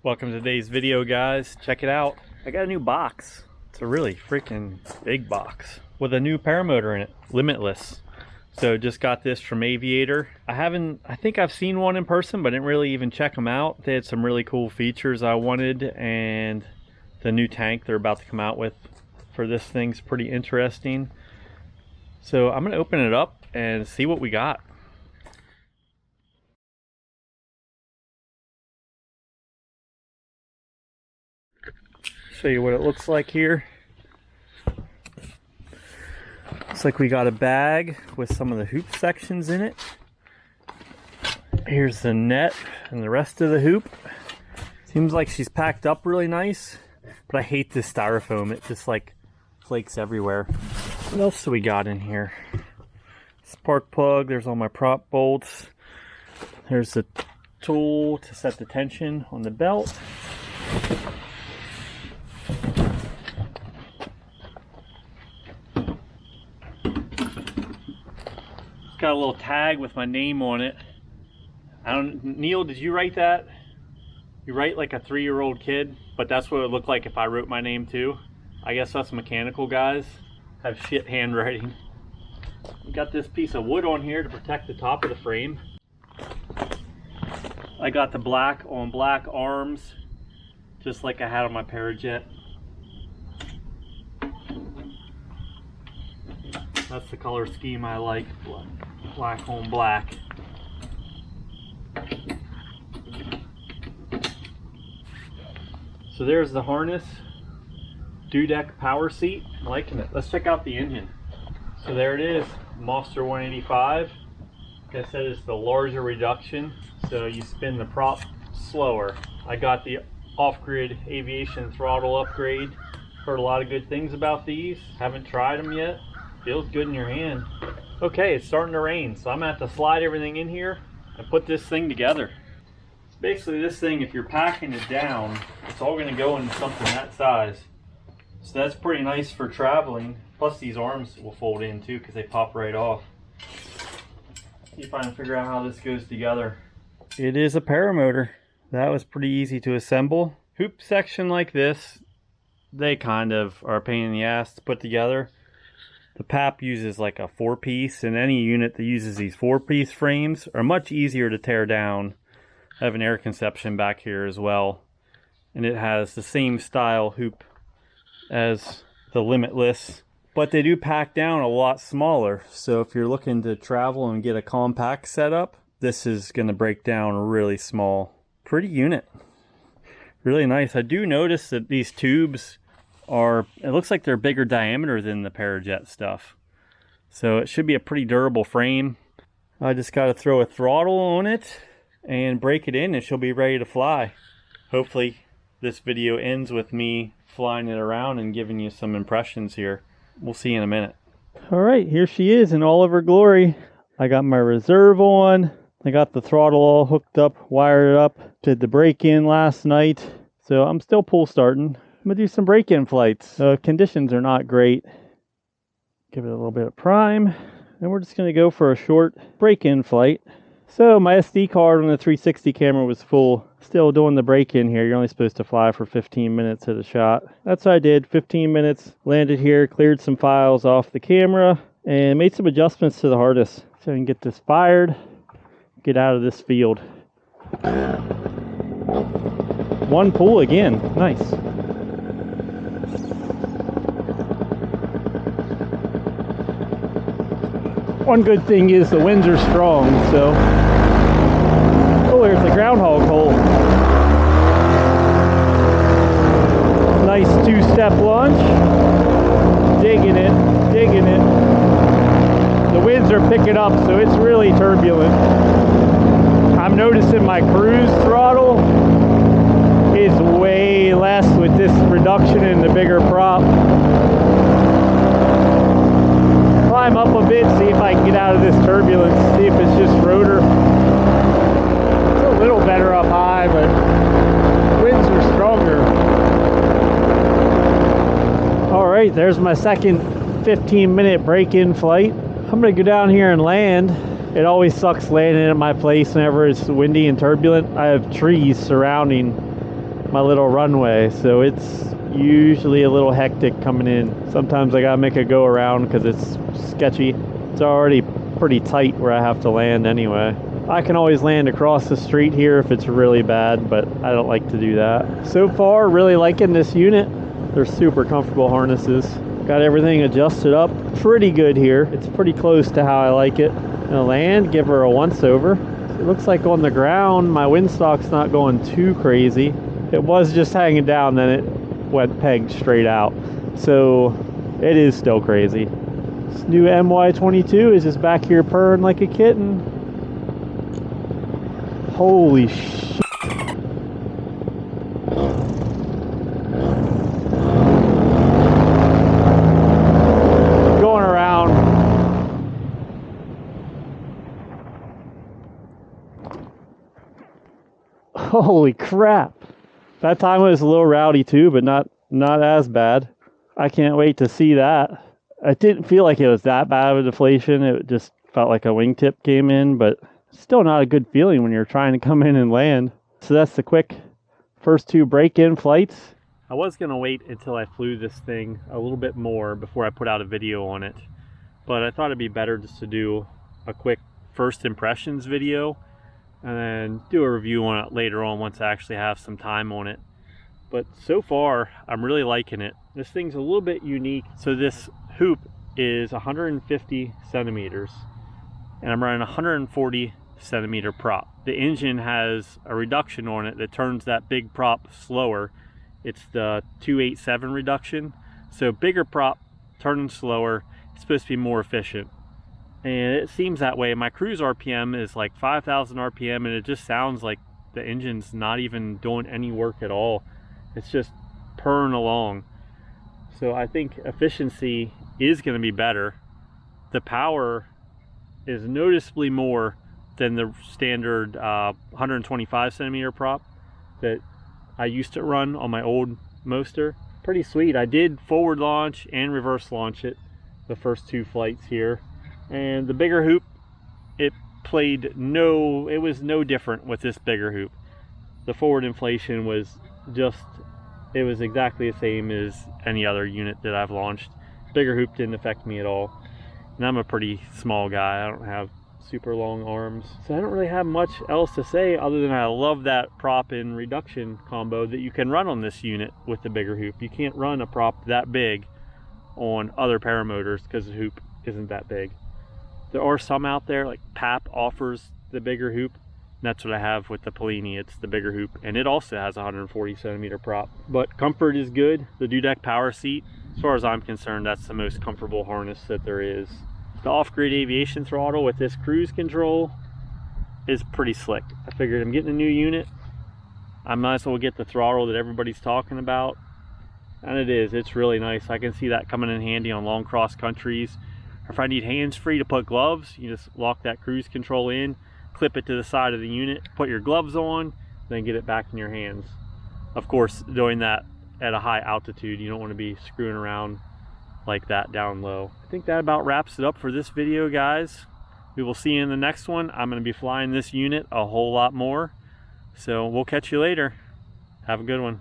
Welcome to today's video, guys. Check it out. I got a new box. It's a really freaking big box with a new paramotor in it, Limitless. So just got this from Aviator. I think I've seen one in person, but I didn't really even check them out. They had some really cool features I wanted, and the new tank they're about to come out with for this thing's pretty interesting. So I'm gonna open it up and see what we got. Show you what it looks like here. Looks like we got a bag with some of the hoop sections in it. Here's the net and the rest of the hoop. Seems like she's packed up really nice, but I hate this styrofoam. It just like flakes everywhere. What else do we got in here? Spark plug. There's all my prop bolts. There's the tool to set the tension on the belt. Got a little tag with my name on it. Neil, did you write that? You write like a 3-year-old kid, but that's what it would look like if I wrote my name too. I guess us mechanical guys have shit handwriting. We got this piece of wood on here to protect the top of the frame. I got the black on black arms, just like I had on my Parajet. That's the color scheme I like, black on black. So there's the harness, Dudek power seat. I'm liking it. Let's check out the engine. So there it is, Monster 185. Like I said, it's the larger reduction, so you spin the prop slower. I got the off-grid aviation throttle upgrade. Heard a lot of good things about these. Haven't tried them yet. Feels good in your hand. Okay, it's starting to rain, so I'm gonna have to slide everything in here and put this thing together. Basically, this thing, if you're packing it down, it's all gonna go into something that size. So that's pretty nice for traveling. Plus these arms will fold in too because they pop right off. See if I can figure out how this goes together. It is a paramotor. That was pretty easy to assemble. Hoop section like this, they kind of are a pain in the ass to put together. The PAP uses like a 4-piece, and any unit that uses these 4-piece frames are much easier to tear down. I have an air conception back here as well, and it has the same style hoop as the Limitless, but they do pack down a lot smaller. So if you're looking to travel and get a compact setup, this is going to break down really small. Pretty unit. Really nice. I do notice that these tubes it looks like they're bigger diameter than the Parajet stuff. So it should be a pretty durable frame. I just got to throw a throttle on it and break it in and she'll be ready to fly. Hopefully this video ends with me flying it around and giving you some impressions here. We'll see you in a minute. Alright, here she is in all of her glory. I got my reserve on. I got the throttle all hooked up, wired it up. Did the break-in last night. So I'm still pull starting. I'm going to do some break-in flights. Conditions are not great. Give it a little bit of prime. And we're just going to go for a short break-in flight. So my SD card on the 360 camera was full. Still doing the break-in here. You're only supposed to fly for 15 minutes at a shot. That's what I did. 15 minutes. Landed here. Cleared some files off the camera. And made some adjustments to the harness. So I can get this fired. Get out of this field. One pull again. Nice. One good thing is the winds are strong, so... Oh, there's the groundhog hole. Nice 2-step launch. Digging it, digging it. The winds are picking up, so it's really turbulent. I'm noticing my cruise throttle is way less with this reduction in the bigger prop. Climb up a bit, see if I can get out of this turbulence, see if it's just rotor. It's a little better up high, but winds are stronger. Alright, there's my second 15-minute break-in flight. I'm going to go down here and land. It always sucks landing at my place whenever it's windy and turbulent. I have trees surrounding my little runway, so it's usually a little hectic coming in. Sometimes I gotta make a go around because it's sketchy. It's already pretty tight where I have to land anyway. I can always land across the street here if it's really bad, but I don't like to do that. So far, really liking this unit. They're super comfortable harnesses. Got everything adjusted up pretty good here. It's pretty close to how I like it. Gonna land, give her a once over. It looks like on the ground, my windstock's not going too crazy. It was just hanging down, then it went pegged straight out. So it is still crazy. This new MY22 is just back here purring like a kitten. Holy shit. Going around. Holy crap. That time was a little rowdy too, but not as bad. I can't wait to see that. It didn't feel like it was that bad of a deflation. It just felt like a wingtip came in, but still not a good feeling when you're trying to come in and land. So that's the quick first 2 break-in flights. I was going to wait until I flew this thing a little bit more before I put out a video on it, but I thought it'd be better just to do a quick first impressions video and then do a review on it later on once I actually have some time on it. But so far, I'm really liking it. This thing's a little bit unique. So this hoop is 150 centimeters, and I'm running a 140 centimeter prop. The engine has a reduction on it that turns that big prop slower. It's the 287 reduction. So bigger prop, turning slower. It's supposed to be more efficient. And it seems that way. My cruise RPM is like 5,000 RPM, and it just sounds like the engine's not even doing any work at all. It's just purring along. So I think efficiency is going to be better. The power is noticeably more than the standard 125 centimeter prop that I used to run on my old Moster. Pretty sweet. I did forward launch and reverse launch it the first 2 flights here. And the bigger hoop, it was no different with this bigger hoop. The forward inflation was it was exactly the same as any other unit that I've launched. Bigger hoop didn't affect me at all. And I'm a pretty small guy. I don't have super long arms. So I don't really have much else to say other than I love that prop and reduction combo that you can run on this unit with the bigger hoop. You can't run a prop that big on other paramotors because the hoop isn't that big. There are some out there, like PAP offers the bigger hoop. That's what I have with the Polini. It's the bigger hoop, and it also has a 140 centimeter prop. But comfort is good. The Dudek power seat, as far as I'm concerned, that's the most comfortable harness that there is. The off-grid aviation throttle with this cruise control is pretty slick. I figured I'm getting a new unit, I might as well get the throttle that everybody's talking about. And it's really nice. I can see that coming in handy on long cross countries. If I need hands-free to put gloves, you just lock that cruise control in, clip it to the side of the unit, put your gloves on, then get it back in your hands. Of course, doing that at a high altitude, you don't want to be screwing around like that down low. I think that about wraps it up for this video, guys. We will see you in the next one. I'm going to be flying this unit a whole lot more. So we'll catch you later. Have a good one.